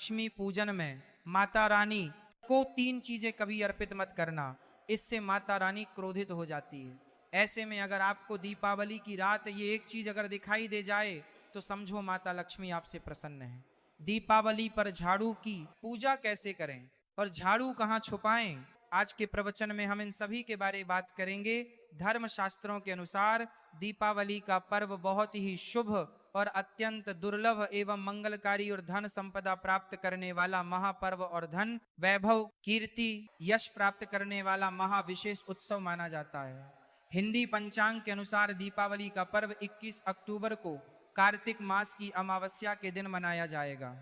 लक्ष्मी पूजन में माता रानी को 3 चीजें कभी अर्पित मत करना, इससे माता रानी क्रोधित हो जाती है। ऐसे में अगर आपको दीपावली की रात ये एक चीज अगर दिखाई दे जाए तो समझो माता लक्ष्मी आपसे प्रसन्न है। दीपावली पर झाड़ू की पूजा कैसे करें और झाड़ू कहाँ छुपाएं, आज के प्रवचन में हम इन सभी के बारे में बात करेंगे। धर्म शास्त्रों के अनुसार दीपावली का पर्व बहुत ही शुभ और अत्यंत दुर्लभ एवं मंगलकारी और धन संपदा प्राप्त करने वाला महापर्व और धन वैभव कीर्ति यश प्राप्त करने वाला महाविशेष उत्सव माना जाता है। हिंदी पंचांग के अनुसार दीपावली का पर्व 21 अक्टूबर को कार्तिक मास की अमावस्या के दिन मनाया जाएगा।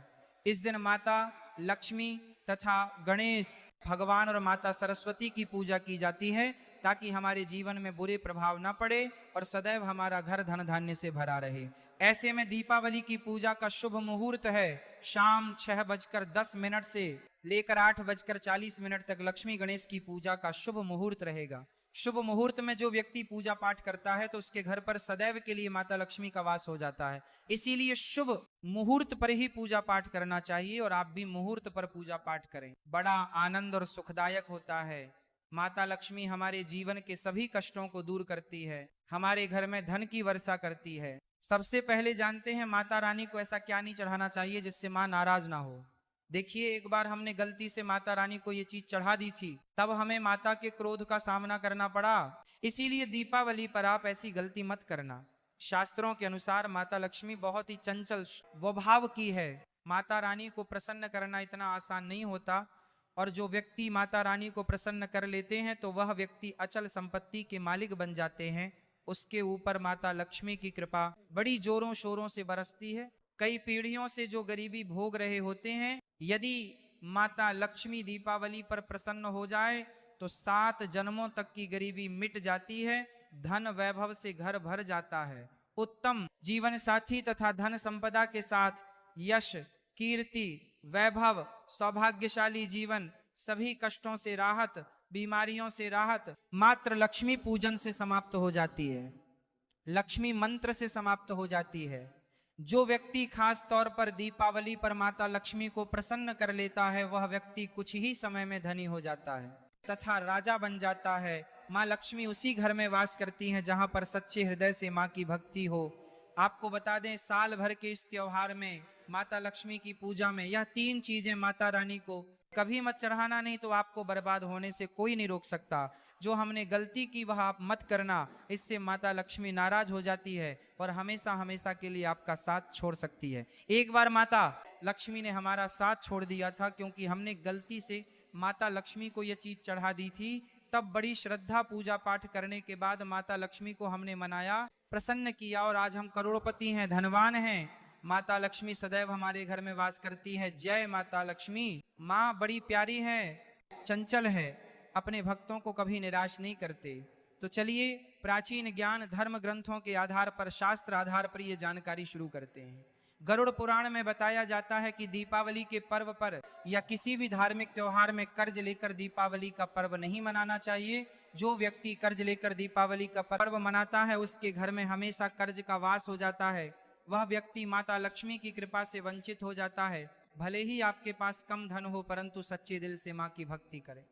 इस दिन माता लक्ष्मी तथा गणेश भगवान और माता सरस्वती की पूजा की जाती है ताकि हमारे जीवन में बुरे प्रभाव न पड़े और सदैव हमारा घर धन धान्य से भरा रहे। ऐसे में दीपावली की पूजा का शुभ मुहूर्त है शाम 6:10 से लेकर 8:40 तक लक्ष्मी गणेश की पूजा का शुभ मुहूर्त रहेगा। शुभ मुहूर्त में जो व्यक्ति पूजा पाठ करता है तो उसके घर पर सदैव के लिए माता लक्ष्मी का वास हो जाता है। इसीलिए शुभ मुहूर्त पर ही पूजा पाठ करना चाहिए और आप भी मुहूर्त पर पूजा पाठ करें। बड़ा आनंद और सुखदायक होता है। माता लक्ष्मी हमारे जीवन के सभी कष्टों को दूर करती है, हमारे घर में धन की वर्षा करती है। सबसे पहले जानते हैं माता रानी को ऐसा क्या नहीं चढ़ाना चाहिए जिससे माँ नाराज ना हो। देखिए, एक बार हमने गलती से माता रानी को ये चीज चढ़ा दी थी, तब हमें माता के क्रोध का सामना करना पड़ा। इसीलिए दीपावली पर आप ऐसी गलती मत करना। शास्त्रों के अनुसार माता लक्ष्मी बहुत ही चंचल स्वभाव की है। माता रानी को प्रसन्न करना इतना आसान नहीं होता और जो व्यक्ति माता रानी को प्रसन्न कर लेते हैं तो वह व्यक्ति अचल संपत्ति के मालिक बन जाते हैं। उसके ऊपर माता लक्ष्मी की कृपा बड़ी जोरों शोरों से बरसती है। कई पीढ़ियों से जो गरीबी भोग रहे होते हैं, यदि माता लक्ष्मी दीपावली पर प्रसन्न हो जाए तो 7 जन्मों तक की गरीबी मिट जाती है, धन वैभव से घर भर जाता है। उत्तम जीवन साथी तथा धन संपदा के साथ यश कीर्ति वैभव सौभाग्यशाली जीवन, सभी कष्टों से राहत, बीमारियों से राहत मात्र लक्ष्मी पूजन से समाप्त हो जाती है, लक्ष्मी मंत्र से समाप्त हो जाती है। जो व्यक्ति खास तौर पर दीपावली पर माता लक्ष्मी को प्रसन्न कर लेता है वह व्यक्ति कुछ ही समय में धनी हो जाता है तथा राजा बन जाता है। माँ लक्ष्मी उसी घर में वास करती हैं जहां पर सच्चे हृदय से माँ की भक्ति हो। आपको बता दें, साल भर के इस त्योहार में माता लक्ष्मी की पूजा में यह 3 चीजें माता रानी को कभी मत चढ़ाना, नहीं तो आपको बर्बाद होने से कोई नहीं रोक सकता। जो हमने गलती की वह आप मत करना, इससे माता लक्ष्मी नाराज हो जाती है और हमेशा हमेशा के लिए आपका साथ छोड़ सकती है। एक बार माता लक्ष्मी ने हमारा साथ छोड़ दिया था क्योंकि हमने गलती से माता लक्ष्मी को यह चीज चढ़ा दी थी। तब बड़ी श्रद्धा पूजा पाठ करने के बाद माता लक्ष्मी को हमने मनाया, प्रसन्न किया और आज हम करोड़पति हैं, धनवान हैं। माता लक्ष्मी सदैव हमारे घर में वास करती है। जय माता लक्ष्मी। माँ बड़ी प्यारी है, चंचल है, अपने भक्तों को कभी निराश नहीं करते। तो चलिए प्राचीन ज्ञान धर्म ग्रंथों के आधार पर, शास्त्र आधार पर ये जानकारी शुरू करते हैं। गरुड़ पुराण में बताया जाता है कि दीपावली के पर्व पर या किसी भी धार्मिक त्योहार में कर्ज लेकर दीपावली का पर्व नहीं मनाना चाहिए। जो व्यक्ति कर्ज लेकर दीपावली का पर्व मनाता है उसके घर में हमेशा कर्ज का वास हो जाता है। वह व्यक्ति माता लक्ष्मी की कृपा से वंचित हो जाता है। भले ही आपके पास कम धन हो परंतु सच्चे दिल से माँ की भक्ति करें।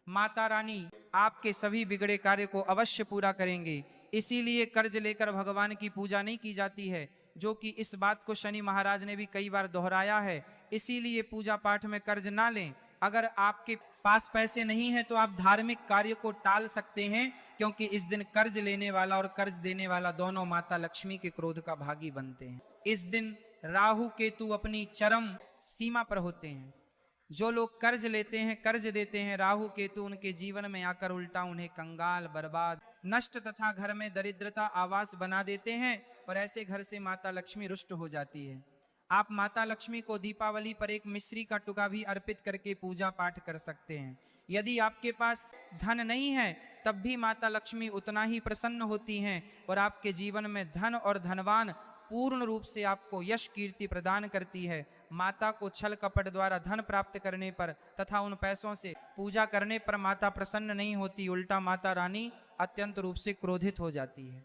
माता रानी आपके सभी बिगड़े कार्य को अवश्य पूरा करेंगे। इसीलिए कर्ज लेकर भगवान की पूजा नहीं की जाती है, जो कि इस बात को शनि महाराज ने भी कई बार दोहराया है। इसीलिए पूजा पाठ में कर्ज ना लें। अगर आपके पास पैसे नहीं हैं तो आप धार्मिक कार्य को टाल सकते हैं, क्योंकि इस दिन कर्ज लेने वाला और कर्ज देने वाला दोनों माता लक्ष्मी के क्रोध का भागी बनते हैं। इस दिन राहु केतु अपनी चरम सीमा पर होते हैं। जो लोग कर्ज लेते हैं, कर्ज देते हैं, राहु केतु उनके जीवन में आकर उल्टा उन्हें कंगाल, बर्बाद, नष्ट तथा घर में दरिद्रता आवास बना देते हैं और ऐसे घर से माता लक्ष्मी रुष्ट हो जाती है। आप माता लक्ष्मी को दीपावली पर एक मिश्री का टुका भी अर्पित करके पूजा पाठ कर सकते हैं। यदि आपके पास धन नहीं है तब भी माता लक्ष्मी उतना ही प्रसन्न होती हैं और आपके जीवन में धन और धनवान पूर्ण रूप से आपको यश कीर्ति प्रदान करती है। माता को छल कपट द्वारा धन प्राप्त करने पर तथा उन पैसों से पूजा करने पर माता प्रसन्न नहीं होती, उल्टा माता रानी अत्यंत रूप से क्रोधित हो जाती है।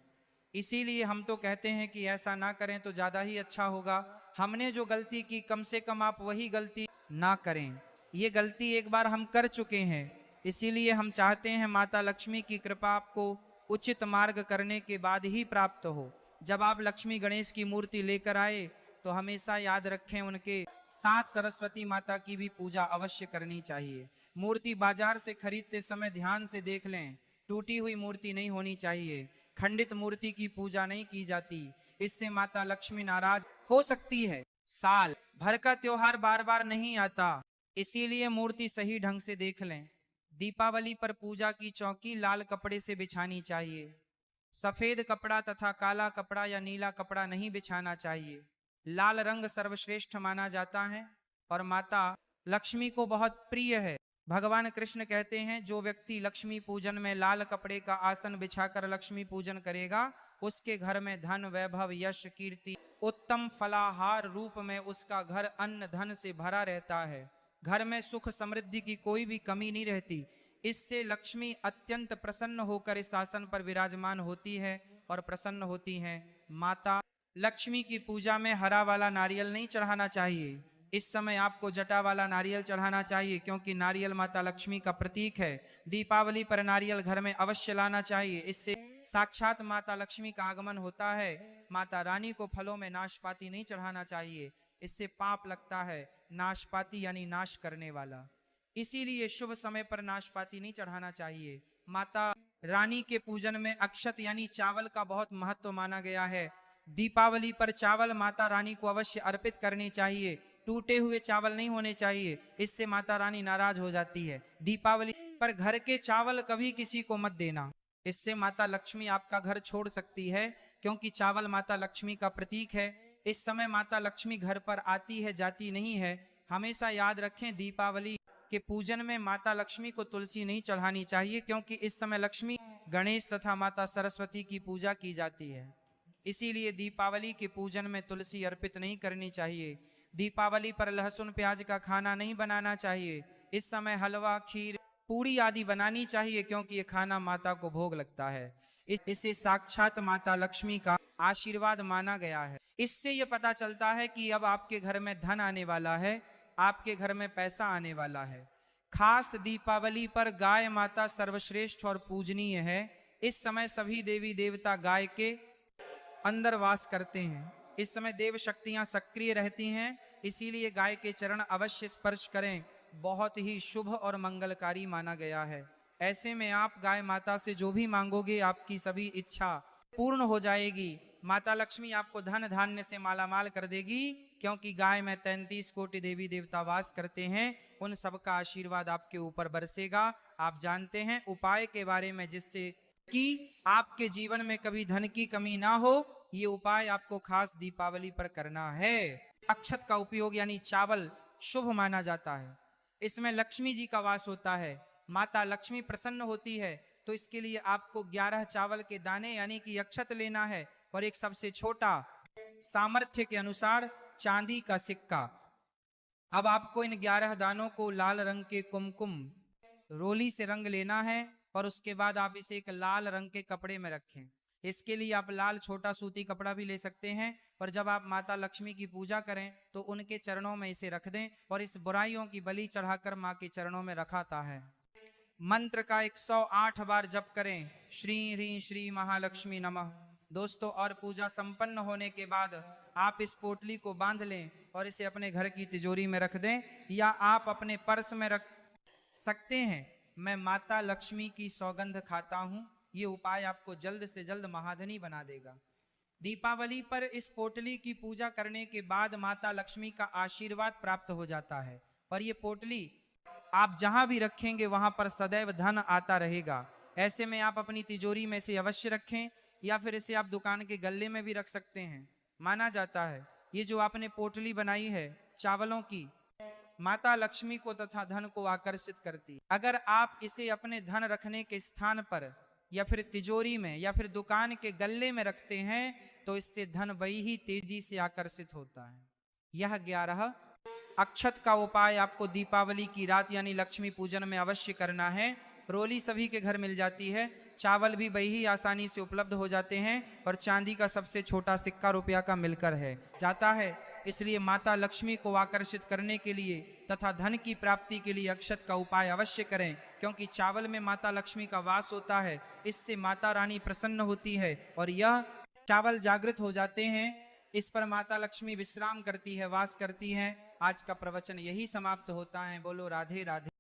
इसीलिए हम तो कहते हैं कि ऐसा ना करें तो ज़्यादा ही अच्छा होगा। हमने जो गलती की कम से कम आप वही गलती ना करें। ये गलती एक बार हम कर चुके हैं, इसीलिए हम चाहते हैं माता लक्ष्मी की कृपा आपको उचित मार्ग करने के बाद ही प्राप्त हो। जब आप लक्ष्मी गणेश की मूर्ति लेकर आए तो हमेशा याद रखें उनके साथ सरस्वती माता की भी पूजा अवश्य करनी चाहिए। मूर्ति बाजार से खरीदते समय ध्यान से देख लें, टूटी हुई मूर्ति नहीं होनी चाहिए। खंडित मूर्ति की पूजा नहीं की जाती, इससे माता लक्ष्मी नाराज हो सकती है। साल भर का त्योहार बार बार नहीं आता, इसीलिए मूर्ति सही ढंग से देख लें। दीपावली पर पूजा की चौकी लाल कपड़े से बिछानी चाहिए। सफेद कपड़ा तथा काला कपड़ा या नीला कपड़ा नहीं बिछाना चाहिए। लाल रंग सर्वश्रेष्ठ माना जाता है और माता लक्ष्मी को बहुत प्रिय है। भगवान कृष्ण कहते हैं, जो व्यक्ति लक्ष्मी पूजन में लाल कपड़े का आसन बिछाकर लक्ष्मी पूजन करेगा, उसके घर में धन, वैभव, यश, कीर्ति, उत्तम फलाहार रूप में उसका घर अन्न धन से भरा रहता है। घर में सुख समृद्धि की कोई भी कमी नहीं रहती। इससे लक्ष्मी अत्यंत प्रसन्न होकर इस आसन पर विराजमान होती है और प्रसन्न होती हैं। माता लक्ष्मी की पूजा में हरा वाला नारियल नहीं चढ़ाना चाहिए। इस समय आपको जटा वाला नारियल चढ़ाना चाहिए, क्योंकि नारियल माता लक्ष्मी का प्रतीक है। दीपावली पर नारियल घर में अवश्य लाना चाहिए, इससे साक्षात माता लक्ष्मी का आगमन होता है। माता रानी को फलों में नाशपाती नहीं चढ़ाना चाहिए, इससे पाप लगता है। नाशपाती यानी नाश करने वाला, इसीलिए शुभ समय पर नाशपाती नहीं चढ़ाना चाहिए। माता रानी के पूजन में अक्षत यानी चावल का बहुत महत्व माना गया है। दीपावली पर चावल माता रानी को अवश्य अर्पित करने चाहिए। टूटे हुए चावल नहीं होने चाहिए, इससे माता रानी नाराज हो जाती है। दीपावली पर घर के चावल कभी किसी को मत देना, इससे माता लक्ष्मी आपका घर छोड़ सकती है, क्योंकि चावल माता लक्ष्मी का प्रतीक है। इस समय माता लक्ष्मी घर पर आती है, जाती नहीं है। हमेशा याद रखें, दीपावली के पूजन में माता लक्ष्मी को तुलसी नहीं चढ़ानी चाहिए, क्योंकि इस समय लक्ष्मी, गणेश तथा माता सरस्वती की पूजा की जाती है। इसीलिए दीपावली के पूजन में तुलसी अर्पित नहीं करनी चाहिए। दीपावली पर लहसुन प्याज का खाना नहीं बनाना चाहिए। इस समय हलवा, खीर, पूड़ी आदि बनानी चाहिए, क्योंकि ये खाना माता को भोग लगता है। इसे साक्षात माता लक्ष्मी का आशीर्वाद माना गया है। इससे यह पता चलता है कि अब आपके घर में धन आने वाला है, आपके घर में पैसा आने वाला है। खास दीपावली पर गाय माता सर्वश्रेष्ठ और पूजनीय है। इस समय सभी देवी देवता गाय के अंदर वास करते हैं। इस समय देव शक्तियां सक्रिय रहती हैं, इसीलिए गाय के चरण अवश्य स्पर्श करें, बहुत ही शुभ और मंगलकारी माना गया है। ऐसे में आप गाय माता से जो भी मांगोगे, आपकी सभी इच्छा पूर्ण हो जाएगी। माता लक्ष्मी आपको धन धान्य से मालामाल कर देगी, क्योंकि गाय में 33 कोटि देवी देवता वास करते हैं। उन सबका आशीर्वाद आपके ऊपर बरसेगा। आप जानते हैं उपाय के बारे में, जिससे कि आपके जीवन में कभी धन की कमी ना हो। ये उपाय आपको खास दीपावली पर करना है। अक्षत का उपयोग यानी चावल शुभ माना जाता है। इसमें लक्ष्मी जी का वास होता है, माता लक्ष्मी प्रसन्न होती है। तो इसके लिए आपको 11 चावल के दाने यानी कि अक्षत लेना है, और एक सबसे छोटा सामर्थ्य के अनुसार चांदी का सिक्का। अब आपको इन 11 दानों को लाल रंग के कुमकुम रोली से रंग लेना है, और उसके बाद आप इसे एक लाल रंग के कपड़े में रखें। इसके लिए आप लाल छोटा सूती कपड़ा भी ले सकते हैं, पर जब आप माता लक्ष्मी की पूजा करें तो उनके चरणों में इसे रख दें, और इस बुराइयों की बलि चढ़ाकर माँ के चरणों में रखाता है। मंत्र का 108 बार जप करें, श्री ह्रीं श्री महालक्ष्मी नमः। दोस्तों, और पूजा संपन्न होने के बाद आप इस पोटली को बांध लें और इसे अपने घर की तिजोरी में रख दें, या आप अपने पर्स में रख सकते हैं। मैं माता लक्ष्मी की सौगंध खाता हूं, ये उपाय आपको जल्द से जल्द महाधनी बना देगा। दीपावली पर इस पोटली की पूजा करने के बाद माता लक्ष्मी का आशीर्वाद प्राप्त हो जाता है, और ये पोटली आप जहां भी रखेंगे वहां पर सदैव धन आता रहेगा। ऐसे में आप अपनी तिजोरी में से अवश्य रखें, या फिर इसे आप दुकान के गल्ले में भी रख सकते हैं। माना जाता है ये जो आपने पोटली बनाई है चावलों की, माता लक्ष्मी को तथा धन को आकर्षित करती। अगर आप इसे अपने धन रखने के स्थान पर, या फिर तिजोरी में, या फिर दुकान के गल्ले में रखते हैं, तो इससे धन बड़ी ही तेजी से आकर्षित होता है। यह 11 अक्षत का उपाय आपको दीपावली की रात यानी लक्ष्मी पूजन में अवश्य करना है। रोली सभी के घर मिल जाती है, चावल भी वही ही आसानी से उपलब्ध हो जाते हैं और चांदी का सबसे छोटा सिक्का रुपया का मिलकर है जाता है। इसलिए माता लक्ष्मी को आकर्षित करने के लिए तथा धन की प्राप्ति के लिए अक्षत का उपाय अवश्य करें, क्योंकि चावल में माता लक्ष्मी का वास होता है। इससे माता रानी प्रसन्न होती है और यह चावल जागृत हो जाते हैं। इस पर माता लक्ष्मी विश्राम करती है, वास करती है। आज का प्रवचन यही समाप्त होता है। बोलो राधे राधे।